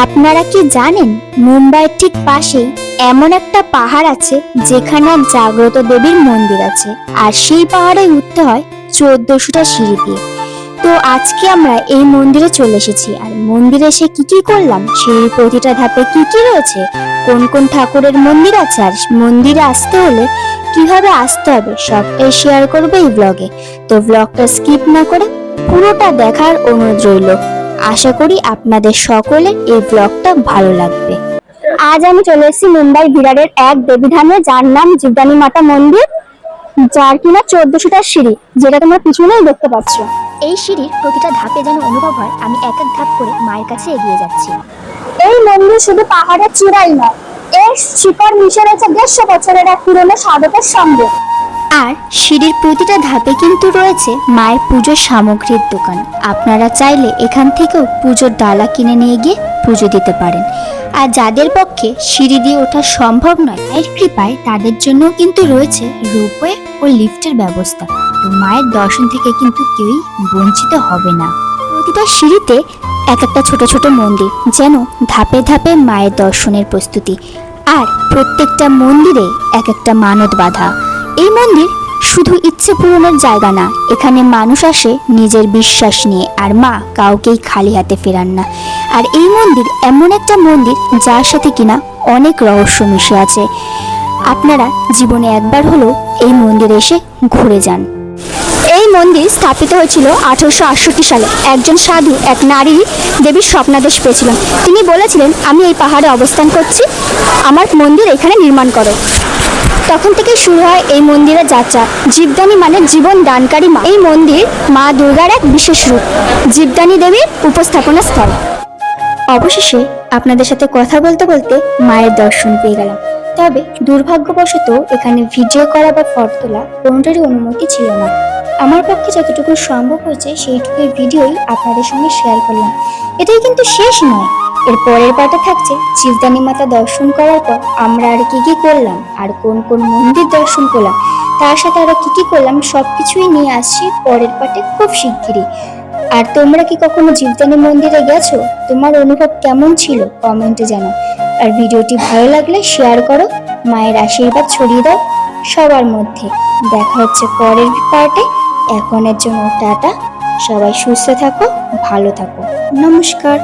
আপনারা কি জানেন মুম্বাইয়ের ঠিক পাশেই এমন একটা পাহাড় আছে যেখানে এক জাগ্রত দেবীর মন্দির আছে, আর সেই পাহাড়ে উঠতে হয় 1400টা সিঁড়ি দিয়ে। তো আজকে আমরা এই মন্দিরে চলে এসেছি, আর মন্দিরে এসে কি কি করলাম, সিঁড়ির প্রতিটা ধাপে কি কি রয়েছে, কোন কোন ঠাকুরের মন্দির আছে, আর মন্দিরে আসতে হলে কিভাবে আসতে হবে, সবটাই শেয়ার করবে এই ব্লগে। তো ব্লগটা স্কিপ না করে পুরোটা দেখার অনুরোধ রইল। আশা করি আপনাদের সকলের এই ব্লগটা ভালো লাগবে। আজ আমি চলে এসেছি মুম্বাই বিরারের এক দেবীধামে, যার নাম জীবদানী মাতা মন্দির, যার কিনা 1400টা সিঁড়ি, যেটা তোমরা পিছনেই দেখতে পাচ্ছ। এই সিঁড়ির প্রতিটা ধাপে যেন অনুভব হয় আমি এক এক ধাপ করে মায়ের কাছে এগিয়ে যাচ্ছি। এই মন্দির শুধু পাহাড়ের চূড়াই নয়, এর শিকড় মিশে রয়েছে 150 বছরের এক পুরনো সাধকের সঙ্গে। আর সিঁড়ির প্রতিটা ধাপে কিন্তু রয়েছে মায়ের পুজোর সামগ্রীর দোকান। আপনারা চাইলে এখান থেকেও পুজোর ডালা কিনে নিয়ে গিয়ে পুজো দিতে পারেন। আর যাদের পক্ষে সিঁড়ি দিয়ে ওঠা সম্ভব নয়, মায়ের কৃপায় তাদের জন্য কিন্তু রয়েছে রোপওয়ে ও লিফটের ব্যবস্থা। তো মায়ের দর্শন থেকে কিন্তু কেউই বঞ্চিত হবে না। প্রতিটা সিঁড়িতে এক একটা ছোট ছোট মন্দির, যেন ধাপে ধাপে মায়ের দর্শনের প্রস্তুতি। আর প্রত্যেকটা মন্দিরে এক একটা মানত বাঁধা। এই মন্দির শুধু ইচ্ছে পূরণের জায়গা না, এখানে মানুষ আসে নিজের বিশ্বাস নিয়ে, আর মা কাউকেই খালি হাতে ফেরান না। আর এই মন্দির এমন একটা মন্দির যার সাথে কিনা অনেক রহস্য মিশে আছে। আপনারা জীবনে একবার হলেও এই মন্দিরে এসে ঘুরে যান। এই মন্দির স্থাপিত হয়েছিল 1868 সালে। একজন সাধু এক নারী দেবীর স্বপ্নাদেশ পেয়েছিলেন। তিনি বলেছিলেন, আমি এই পাহাড়ে অবস্থান করছি, আমার মন্দির এখানে নির্মাণ করো। তখন থেকে শুরু হয় এই মন্দিরের যাত্রা। জীবদানী মানে জীবন দানকারী মা। এই মন্দির মা দুর্গার এক বিশেষ রূপ, জীবদানী দেবীর উপস্থাপনা স্থল। অবশেষে আপনাদের সাথে কথা বলতে বলতে মায়ের দর্শন পেয়ে গেলাম। তবে দুর্ভাগ্যবশত এখানে ভিডিও করা বা ফটো তোলা কোনোটারই অনুমতি ছিল না। আমার পক্ষে যতটুকু সম্ভব হয়েছে সেইটুকুই ভিডিওই আপনাদের সঙ্গে শেয়ার করলাম। এটাই কিন্তু শেষ নয়, এর পরের পার্টে থাকছে জীবদানী মাতা দর্শন করার পর আমরা আর কি কি করলাম, আর কোন কোন মন্দির দর্শন করলাম, তার সাথে আরো কি কি করলাম, সবকিছুই নিয়ে আসছি পরের পার্টে খুব শিগগিরই। আর তোমরা কি কখনো জীবদানী মন্দিরে গেছো? তোমার অনুভব কেমন ছিল কমেন্টে জানাও। আর ভিডিওটি ভালো লাগলে শেয়ার করো, মায়ের আশীর্বাদ ছড়িয়ে দাও সবার মধ্যে। দেখা হচ্ছে পরের পার্টে। এখনের জন্য টাটা, সবাই সুস্থ থাকো, ভালো থাকো, নমস্কার।